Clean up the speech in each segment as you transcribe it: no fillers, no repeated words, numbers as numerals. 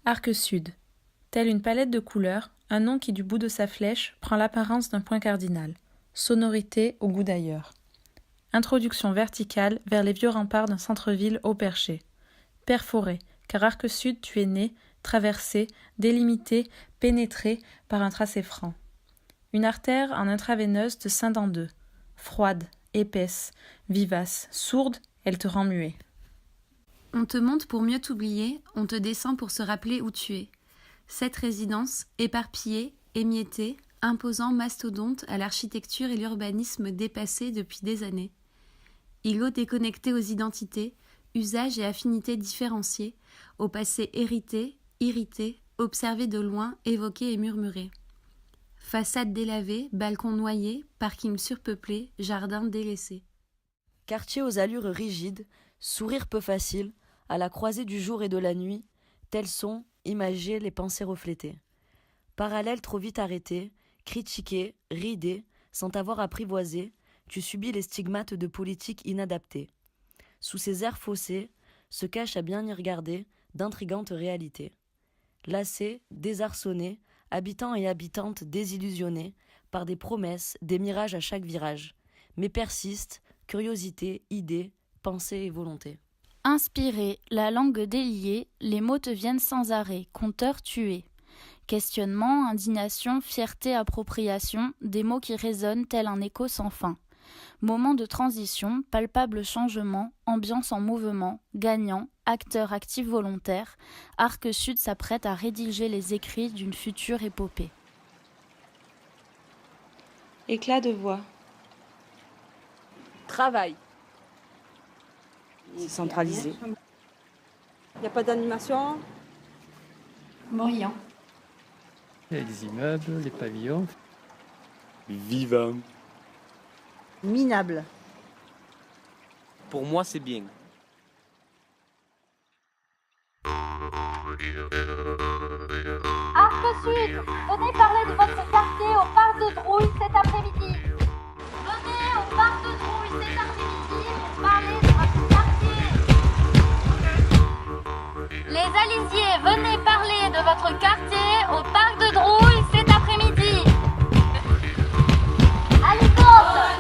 Arc sud. Telle une palette de couleurs, un nom qui du bout de sa flèche prend l'apparence d'un point cardinal. Sonorité au goût d'ailleurs. Introduction verticale vers les vieux remparts d'un centre-ville haut perché. Perforé, car Arc sud tu es né, traversé, délimité, pénétré par un tracé franc. Une artère en intraveineuse te scinde en deux. Froide, épaisse, vivace, sourde, elle te rend muet. On te monte pour mieux t'oublier, on te descend pour se rappeler où tu es. Cette résidence, éparpillée, émiettée, imposant mastodonte à l'architecture et l'urbanisme dépassés depuis des années. Îlot déconnecté aux identités, usages et affinités différenciés, au passé hérité, irrité, observé de loin, évoqué et murmuré. Façade délavée, balcon noyé, parking surpeuplé, jardin délaissé. Quartier aux allures rigides, sourire peu facile, à la croisée du jour et de la nuit, tels sont, imagés, les pensées reflétées. Parallèles trop vite arrêtés, critiqués, ridés, sans t'avoir apprivoisé, tu subis les stigmates de politiques inadaptées. Sous ces airs faussés, se cachent à bien y regarder d'intrigantes réalités. Lassés, désarçonnés, habitants et habitantes désillusionnés par des promesses, des mirages à chaque virage, mais persistent, curiosité, idées, pensée et volonté. Inspiré, la langue déliée, les mots te viennent sans arrêt, compteur tué. Questionnement, indignation, fierté, appropriation, des mots qui résonnent tel un écho sans fin. Moment de transition, palpable changement, ambiance en mouvement, gagnant, acteur actif volontaire, Arc Sud s'apprête à rédiger les écrits d'une future épopée. Éclat de voix. Travail. C'est centralisé. Il n'y a pas d'animation. Bruyant. Il y a les immeubles, les pavillons. Vivant. Minable. Pour moi, c'est bien. Arc Sud, venez parler de votre quartier au parc de Drouille cet après-midi. Venez au parc de Drouille cet après-midi pour parler de votre quartier. Les Alisiers, venez parler de votre quartier au parc de Drouille cet après-midi. Alicante,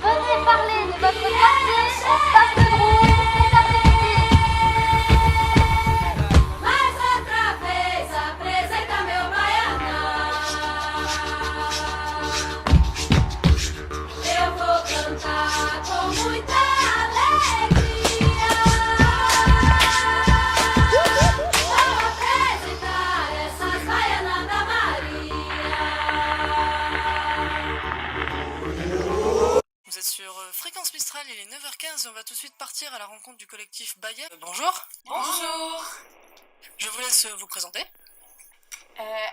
venez parler de votre quartier au parc de Drouille cet après-midi. Vous êtes sur Fréquence Mistral, il est 9h15 et on va tout de suite partir à la rencontre du collectif Baya. Bonjour. Bonjour. Je vous laisse vous présenter.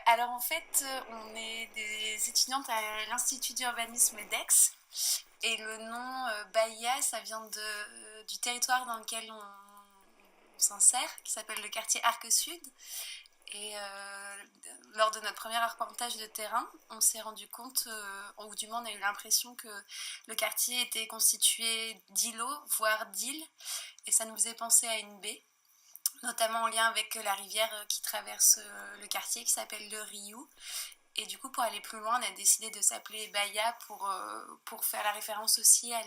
Alors en fait, on est des étudiantes à l'Institut d'urbanisme d'Aix et le nom Baya, ça vient du territoire dans lequel on s'insère, qui s'appelle le quartier Arc Sud. Et lors de notre premier arpentage de terrain, on s'est rendu compte, ou du moins on a eu l'impression que le quartier était constitué d'îlots, voire d'îles, et ça nous faisait penser à une baie, notamment en lien avec la rivière qui traverse le quartier, qui s'appelle le Riou. Et du coup, pour aller plus loin, on a décidé de s'appeler Bahia pour faire la référence aussi à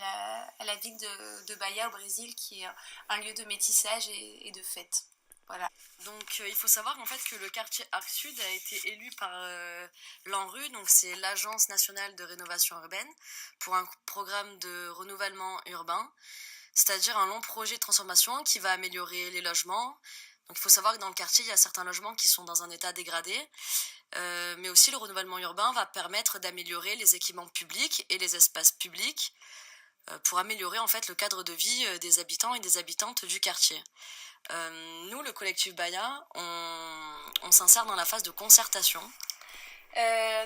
la ville de Bahia au Brésil, qui est un lieu de métissage et de fête. Voilà. Donc il faut savoir en fait que le quartier Arc Sud a été élu par l'ANRU, donc c'est l'Agence nationale de rénovation urbaine, pour un programme de renouvellement urbain, c'est-à-dire un long projet de transformation qui va améliorer les logements. Donc il faut savoir que dans le quartier, il y a certains logements qui sont dans un état dégradé, mais aussi le renouvellement urbain va permettre d'améliorer les équipements publics et les espaces publics pour améliorer en fait le cadre de vie des habitants et des habitantes du quartier. Nous, le collectif Baya, on s'insère dans la phase de concertation.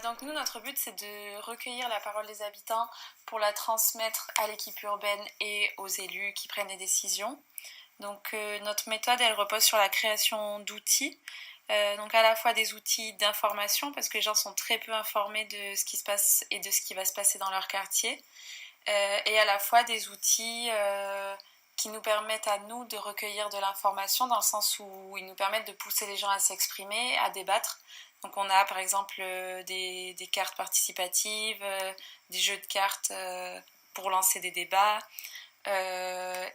Donc nous, notre but, c'est de recueillir la parole des habitants pour la transmettre à l'équipe urbaine et aux élus qui prennent les décisions. Donc notre méthode, elle repose sur la création d'outils. Donc à la fois des outils d'information, parce que les gens sont très peu informés de ce qui se passe et de ce qui va se passer dans leur quartier, et à la fois des outils qui nous permettent à nous de recueillir de l'information dans le sens où ils nous permettent de pousser les gens à s'exprimer, à débattre. Donc on a par exemple des cartes participatives, des jeux de cartes pour lancer des débats,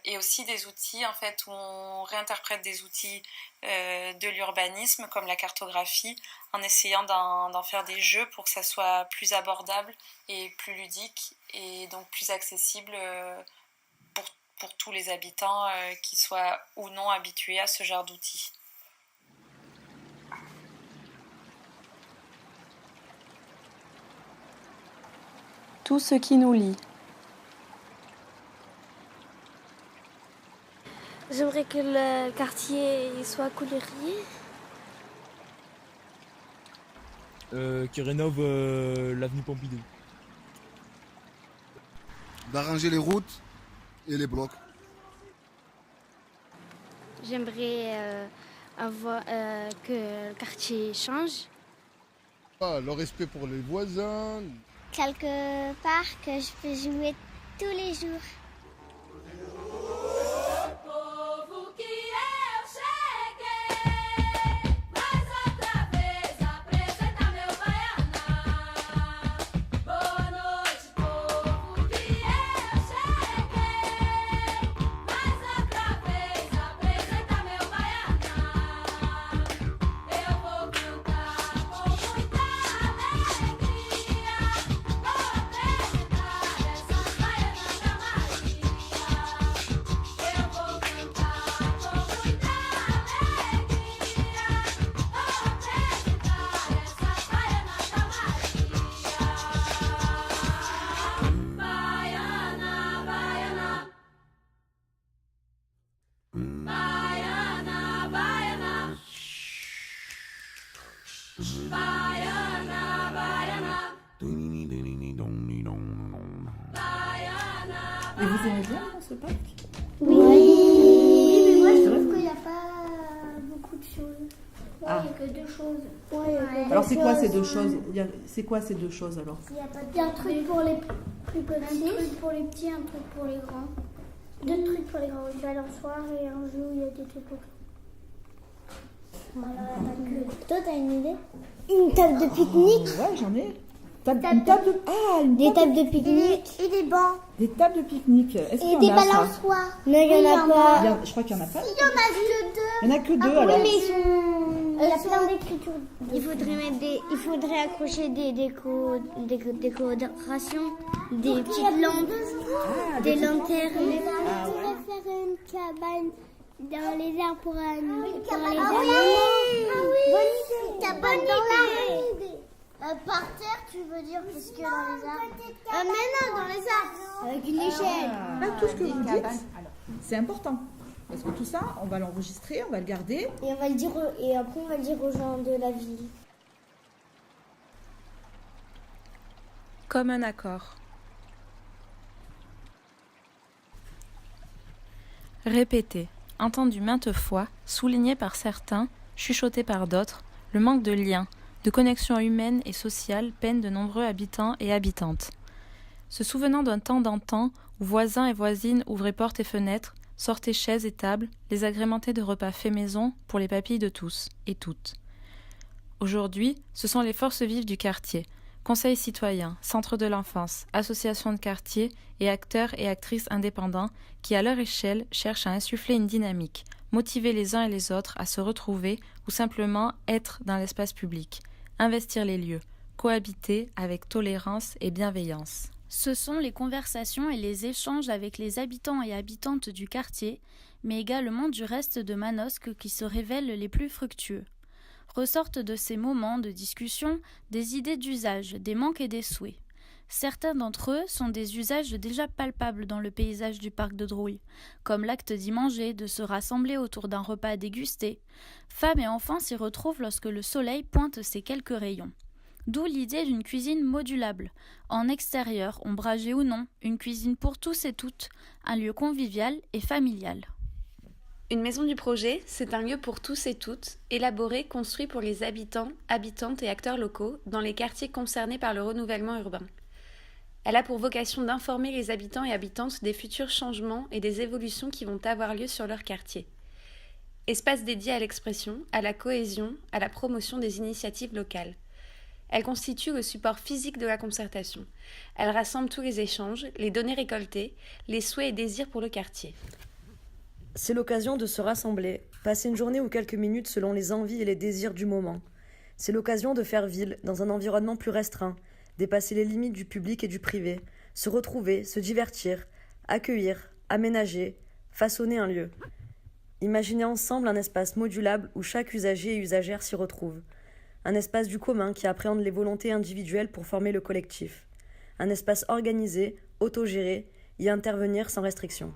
et aussi des outils en fait où on réinterprète des outils de l'urbanisme comme la cartographie en essayant d'en faire des jeux pour que ça soit plus abordable et plus ludique et donc plus accessible pour tous les habitants qui soient ou non habitués à ce genre d'outils. Tout ce qui nous lie. J'aimerais que le quartier soit colorié. Qui rénove l'avenue Pompidou. D'arranger les routes et les blocs. J'aimerais que le quartier change. Le respect pour les voisins. Quelque part que je peux jouer tous les jours. Et vous aimez bien dans ce parc? Oui, mais moi je trouve qu'il n'y a pas beaucoup de choses. Il n'y a que deux choses. Alors c'est quoi ces deux choses? C'est quoi ces deux choses alors? Il y a un truc pour les plus petits, un truc pour les petits, un truc pour les grands. Deux trucs pour les grands, une balançoire et un jeu où il y a des trucs autour. Voilà, toi t'as une idée? Une table de pique-nique? Ouais, j'en ai. Des tables de pique-nique et des bancs. Des tables de pique-nique. Est-ce qu'il y en a des ça? balançoires. Non, il n'y en a pas. Je crois qu'il n'y en a pas. Il n'y en a que deux. Il n'y en a que deux alors. Oui, mais il y a plein d'écritures. Il faudrait accrocher des décorations, des petites lampes, des lanternes. On pourrait faire une cabane dans les arbres pour les animaux. Ah oui, bonne idée. Par terre, tu veux dire, parce que dans les arbres. Mais non, dans les arbres. Avec une échelle. Là, tout ce que vous dites, c'est important. Parce que tout ça, on va l'enregistrer, on va le garder. Et on va le dire, et après on va le dire aux gens de la ville. Comme un accord. Répété, entendu maintes fois, souligné par certains, chuchoté par d'autres, le manque de lien, de connexion humaine et sociale peine de nombreux habitants et habitantes. Se souvenant d'un temps d'antan où voisins et voisines ouvraient portes et fenêtres, sortaient chaises et tables, les agrémentaient de repas faits maison pour les papilles de tous et toutes. Aujourd'hui, ce sont les forces vives du quartier, conseils citoyens, centres de l'enfance, associations de quartier et acteurs et actrices indépendants qui, à leur échelle, cherchent à insuffler une dynamique, motiver les uns et les autres à se retrouver ou simplement être dans l'espace public, investir les lieux, cohabiter avec tolérance et bienveillance. Ce sont les conversations et les échanges avec les habitants et habitantes du quartier, mais également du reste de Manosque qui se révèlent les plus fructueux. Ressortent de ces moments de discussion des idées d'usage, des manques et des souhaits. Certains d'entre eux sont des usages déjà palpables dans le paysage du parc de Drouilles, comme l'acte d'y manger, de se rassembler autour d'un repas dégusté. Femmes et enfants s'y retrouvent lorsque le soleil pointe ses quelques rayons. D'où l'idée d'une cuisine modulable, en extérieur, ombragée ou non, une cuisine pour tous et toutes, un lieu convivial et familial. Une maison du projet, c'est un lieu pour tous et toutes, élaboré, construit pour les habitants, habitantes et acteurs locaux dans les quartiers concernés par le renouvellement urbain. Elle a pour vocation d'informer les habitants et habitantes des futurs changements et des évolutions qui vont avoir lieu sur leur quartier. Espace dédié à l'expression, à la cohésion, à la promotion des initiatives locales. Elle constitue le support physique de la concertation. Elle rassemble tous les échanges, les données récoltées, les souhaits et désirs pour le quartier. C'est l'occasion de se rassembler, passer une journée ou quelques minutes selon les envies et les désirs du moment. C'est l'occasion de faire ville, dans un environnement plus restreint, dépasser les limites du public et du privé, se retrouver, se divertir, accueillir, aménager, façonner un lieu. Imaginez ensemble un espace modulable où chaque usager et usagère s'y retrouve. Un espace du commun qui appréhende les volontés individuelles pour former le collectif. Un espace organisé, autogéré, y intervenir sans restriction.